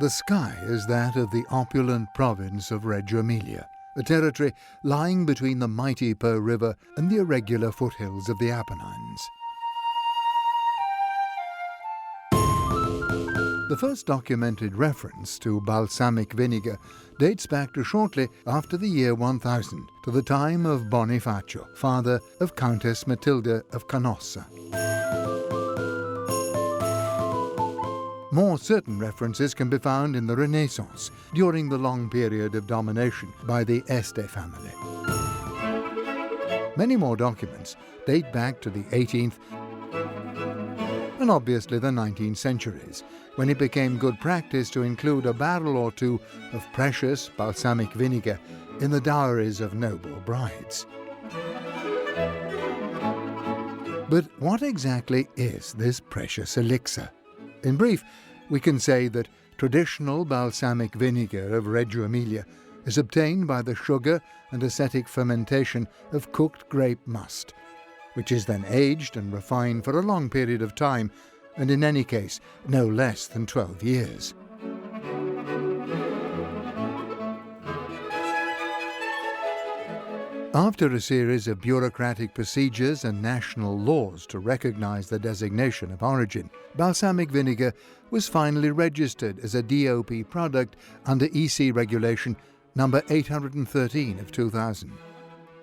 The sky is that of the opulent province of Reggio Emilia, a territory lying between the mighty Po River and the irregular foothills of the Apennines. The first documented reference to balsamic vinegar dates back to shortly after the year 1000, to the time of Bonifacio, father of Countess Matilda of Canossa. More certain references can be found in the Renaissance, during the long period of domination by the Este family. Many more documents date back to the 18th and obviously the 19th centuries, when it became good practice to include a barrel or two of precious balsamic vinegar in the dowries of noble brides. But what exactly is this precious elixir? In brief, we can say that traditional balsamic vinegar of Reggio Emilia is obtained by the sugar and acetic fermentation of cooked grape must, which is then aged and refined for a long period of time, and in any case no less than 12 years. After a series of bureaucratic procedures and national laws to recognize the designation of origin, balsamic vinegar was finally registered as a DOP product under EC Regulation No. 813 of 2000.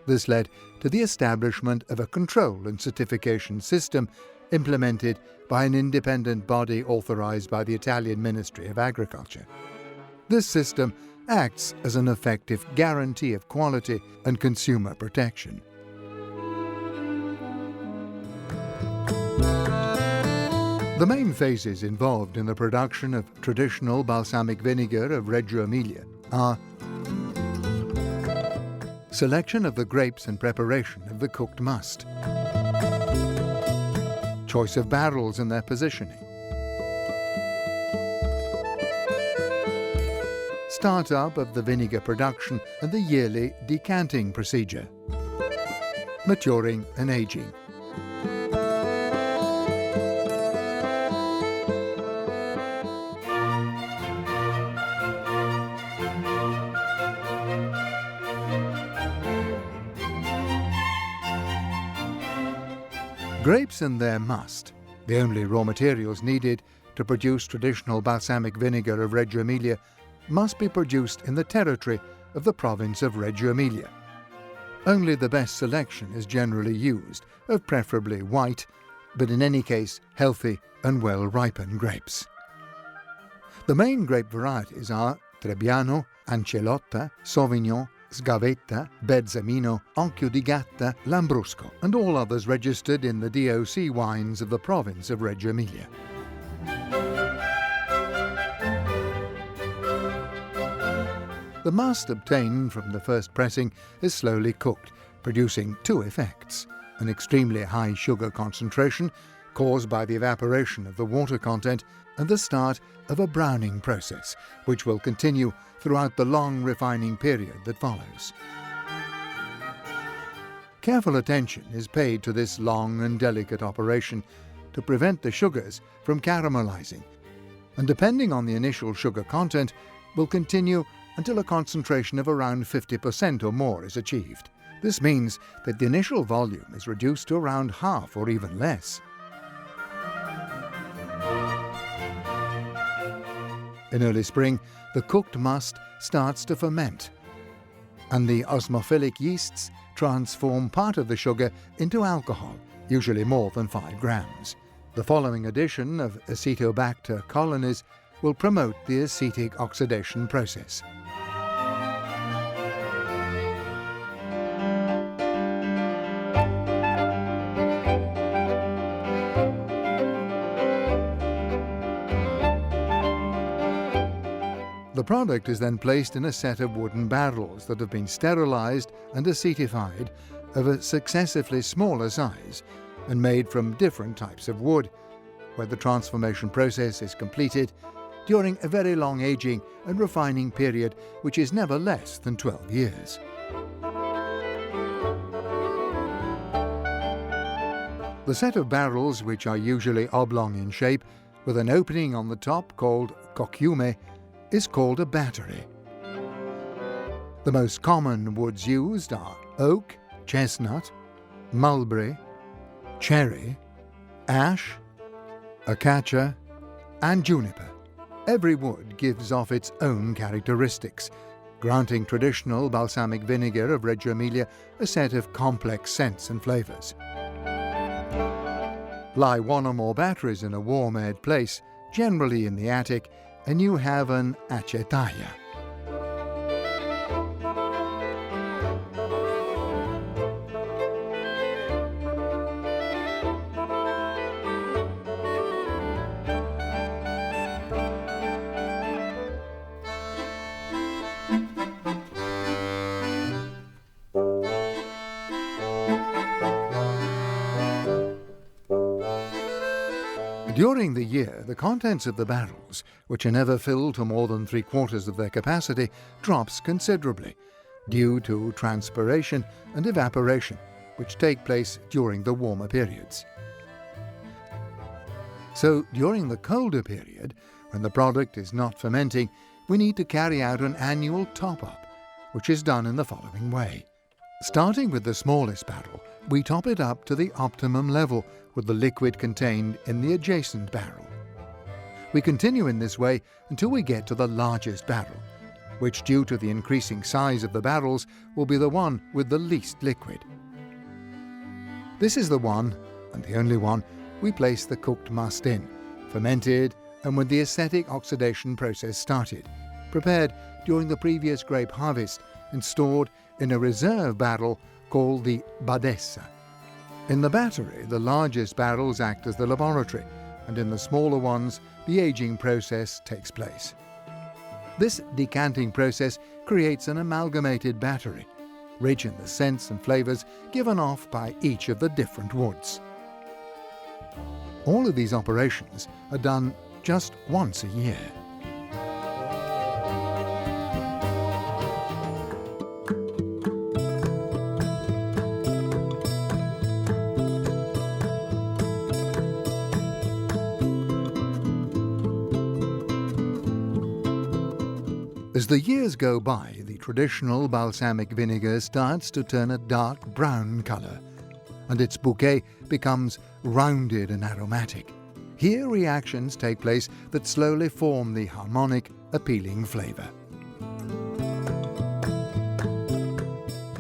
This led to the establishment of a control and certification system implemented by an independent body authorized by the Italian Ministry of Agriculture. This system acts as an effective guarantee of quality and consumer protection. The main phases involved in the production of traditional balsamic vinegar of Reggio Emilia are selection of the grapes and preparation of the cooked must, choice of barrels and their positioning, start-up of the vinegar production and the yearly decanting procedure, maturing and aging. Grapes and their must, the only raw materials needed to produce traditional balsamic vinegar of Reggio Emilia, must be produced in the territory of the province of Reggio Emilia. Only the best selection is generally used, of preferably white, but in any case healthy and well-ripened grapes. The main grape varieties are Trebbiano, Ancelotta, Sauvignon, Sgavetta, Balsamino, Occhio di Gatta, Lambrusco, and all others registered in the DOC wines of the province of Reggio Emilia. The must obtained from the first pressing is slowly cooked, producing two effects: an extremely high sugar concentration, caused by the evaporation of the water content, and the start of a browning process, which will continue throughout the long refining period that follows. Careful attention is paid to this long and delicate operation to prevent the sugars from caramelizing, and depending on the initial sugar content, will continue until a concentration of around 50% or more is achieved. This means that the initial volume is reduced to around half or even less. In early spring, the cooked must starts to ferment, and the osmophilic yeasts transform part of the sugar into alcohol, usually more than 5 grams. The following addition of Acetobacter colonies will promote the acetic oxidation process. The product is then placed in a set of wooden barrels that have been sterilized and acetified of a successively smaller size and made from different types of wood, where the transformation process is completed during a very long aging and refining period which is never less than 12 years. The set of barrels, which are usually oblong in shape, with an opening on the top called cocchiume, is called a battery. The most common woods used are oak, chestnut, mulberry, cherry, ash, acacia, and juniper. Every wood gives off its own characteristics, granting traditional balsamic vinegar of Reggio Emilia a set of complex scents and flavours. Lie one or more batteries in a warm-aired place, generally in the attic, and you have an acetaia. During the year, the contents of the barrels, which are never filled to more than 3/4 of their capacity, drops considerably, due to transpiration and evaporation, which take place during the warmer periods. So, during the colder period, when the product is not fermenting, we need to carry out an annual top-up, which is done in the following way. Starting with the smallest barrel, we top it up to the optimum level with the liquid contained in the adjacent barrel. We continue in this way until we get to the largest barrel, which, due to the increasing size of the barrels, will be the one with the least liquid. This is the one, and the only one, we place the cooked must in, fermented and with the acetic oxidation process started, prepared during the previous grape harvest and stored in a reserve barrel called the badessa. In the battery, the largest barrels act as the laboratory, and in the smaller ones, the aging process takes place. This decanting process creates an amalgamated battery, rich in the scents and flavours given off by each of the different woods. All of these operations are done just once a year. As the years go by, the traditional balsamic vinegar starts to turn a dark brown colour, and its bouquet becomes rounded and aromatic. Here reactions take place that slowly form the harmonic, appealing flavour.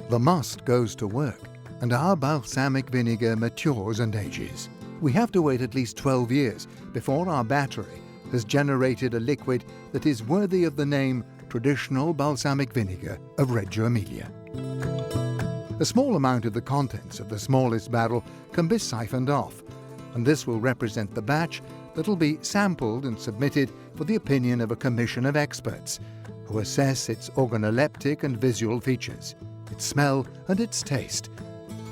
The must goes to work, and our balsamic vinegar matures and ages. We have to wait at least 12 years before our battery has generated a liquid that is worthy of the name traditional balsamic vinegar of Reggio Emilia. A small amount of the contents of the smallest barrel can be siphoned off, and this will represent the batch that will be sampled and submitted for the opinion of a commission of experts who assess its organoleptic and visual features, its smell and its taste,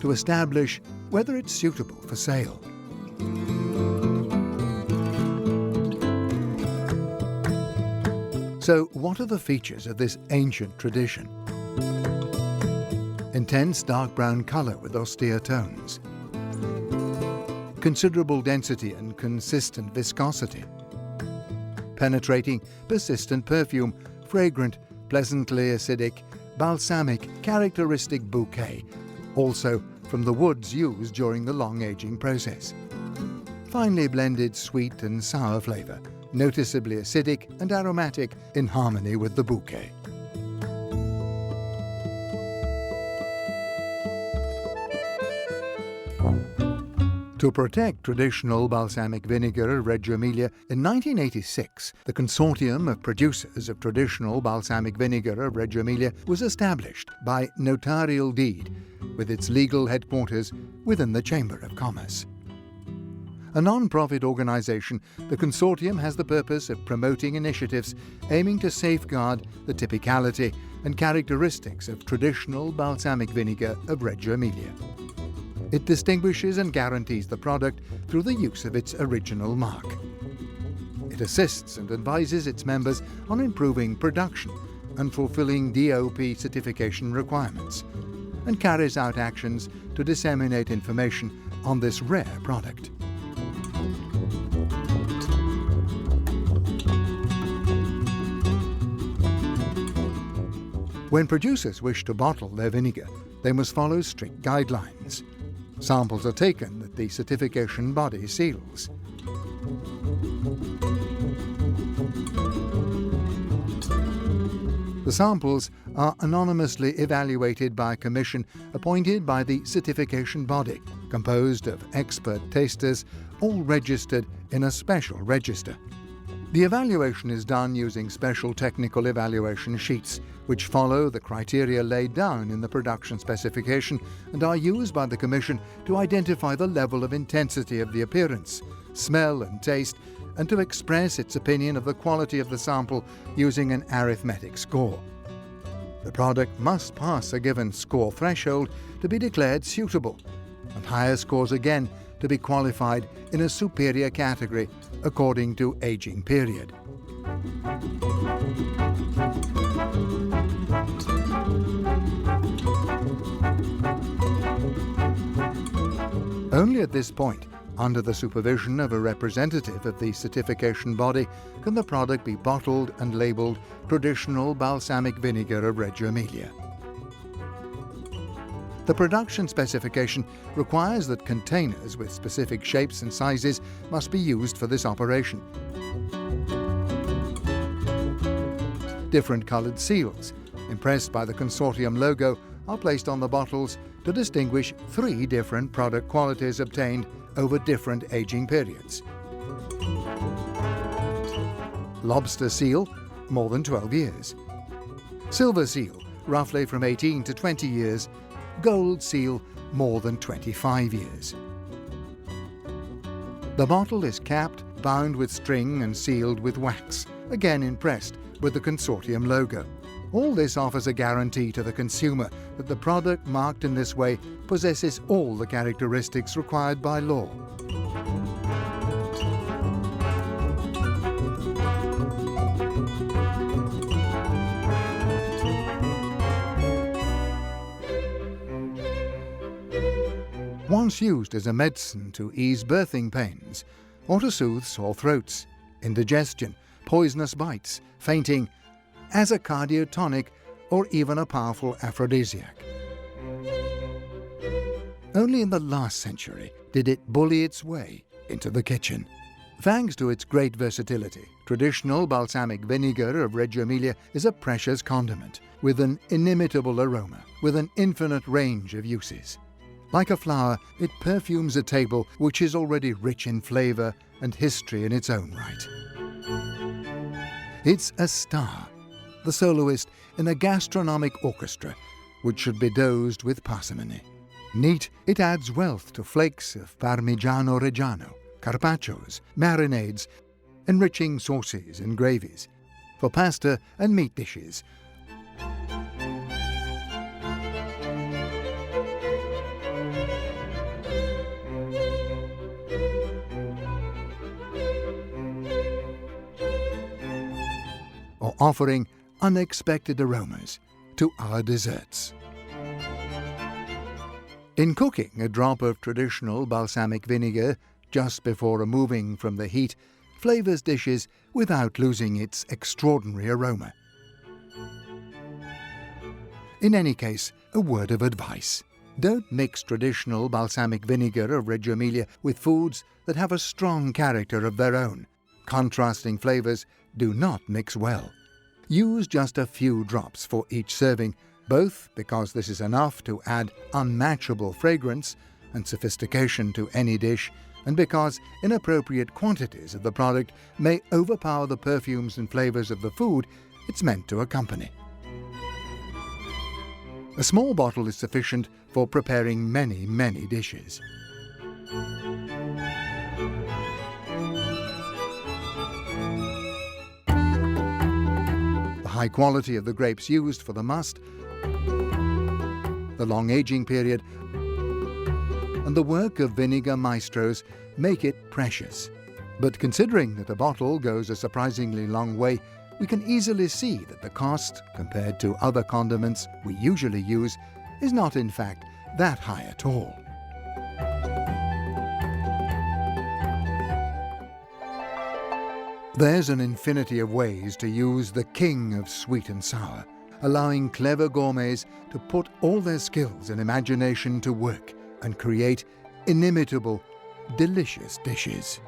to establish whether it's suitable for sale. So, what are the features of this ancient tradition? Intense dark brown colour with austere tones. Considerable density and consistent viscosity. Penetrating, persistent perfume, fragrant, pleasantly acidic, balsamic, characteristic bouquet, also from the woods used during the long aging process. Finely blended sweet and sour flavour, noticeably acidic and aromatic in harmony with the bouquet. To protect traditional balsamic vinegar of Reggio Emilia, in 1986, the consortium of producers of traditional balsamic vinegar of Reggio Emilia was established by notarial deed, with its legal headquarters within the Chamber of Commerce. A non-profit organisation, the consortium has the purpose of promoting initiatives aiming to safeguard the typicality and characteristics of traditional balsamic vinegar of Reggio Emilia. It distinguishes and guarantees the product through the use of its original mark. It assists and advises its members on improving production and fulfilling DOP certification requirements, and carries out actions to disseminate information on this rare product. When producers wish to bottle their vinegar, they must follow strict guidelines. Samples are taken that the certification body seals. The samples are anonymously evaluated by a commission appointed by the certification body, composed of expert tasters, all registered in a special register. The evaluation is done using special technical evaluation sheets, which follow the criteria laid down in the production specification and are used by the Commission to identify the level of intensity of the appearance, smell and taste, and to express its opinion of the quality of the sample using an arithmetic score. The product must pass a given score threshold to be declared suitable, and higher scores again to be qualified in a superior category according to aging period. Only at this point, under the supervision of a representative of the certification body, can the product be bottled and labelled Traditional Balsamic Vinegar of Reggio Emilia. The production specification requires that containers with specific shapes and sizes must be used for this operation. Different coloured seals, impressed by the consortium logo, are placed on the bottles to distinguish 3 different product qualities obtained over different aging periods. Lobster seal, more than 12 years. Silver seal, roughly from 18 to 20 years. Gold seal, more than 25 years. The bottle is capped, bound with string and sealed with wax, again impressed with the consortium logo. All this offers a guarantee to the consumer that the product marked in this way possesses all the characteristics required by law. Once used as a medicine to ease birthing pains, or to soothe sore throats, indigestion, poisonous bites, fainting, as a cardiotonic, or even a powerful aphrodisiac. Only in the last century did it bully its way into the kitchen. Thanks to its great versatility, traditional balsamic vinegar of Reggio Emilia is a precious condiment with an inimitable aroma, with an infinite range of uses. Like a flower, it perfumes a table which is already rich in flavour and history in its own right. It's a star, the soloist in a gastronomic orchestra which should be dosed with parsimony. Neat, it adds wealth to flakes of Parmigiano Reggiano, carpaccios, marinades, enriching sauces and gravies, for pasta and meat dishes. Or offering unexpected aromas to our desserts. In cooking, a drop of traditional balsamic vinegar just before removing from the heat flavours dishes without losing its extraordinary aroma. In any case, a word of advice. Don't mix traditional balsamic vinegar of Reggio Emilia with foods that have a strong character of their own. Contrasting flavours do not mix well. Use just a few drops for each serving, both because this is enough to add unmatchable fragrance and sophistication to any dish, and because inappropriate quantities of the product may overpower the perfumes and flavours of the food it's meant to accompany. A small bottle is sufficient for preparing many, many dishes. The high quality of the grapes used for the must, the long aging period, and the work of vinegar maestros make it precious. But considering that a bottle goes a surprisingly long way, we can easily see that the cost, compared to other condiments we usually use, is not in fact that high at all. There's an infinity of ways to use the king of sweet and sour, allowing clever gourmets to put all their skills and imagination to work and create inimitable, delicious dishes.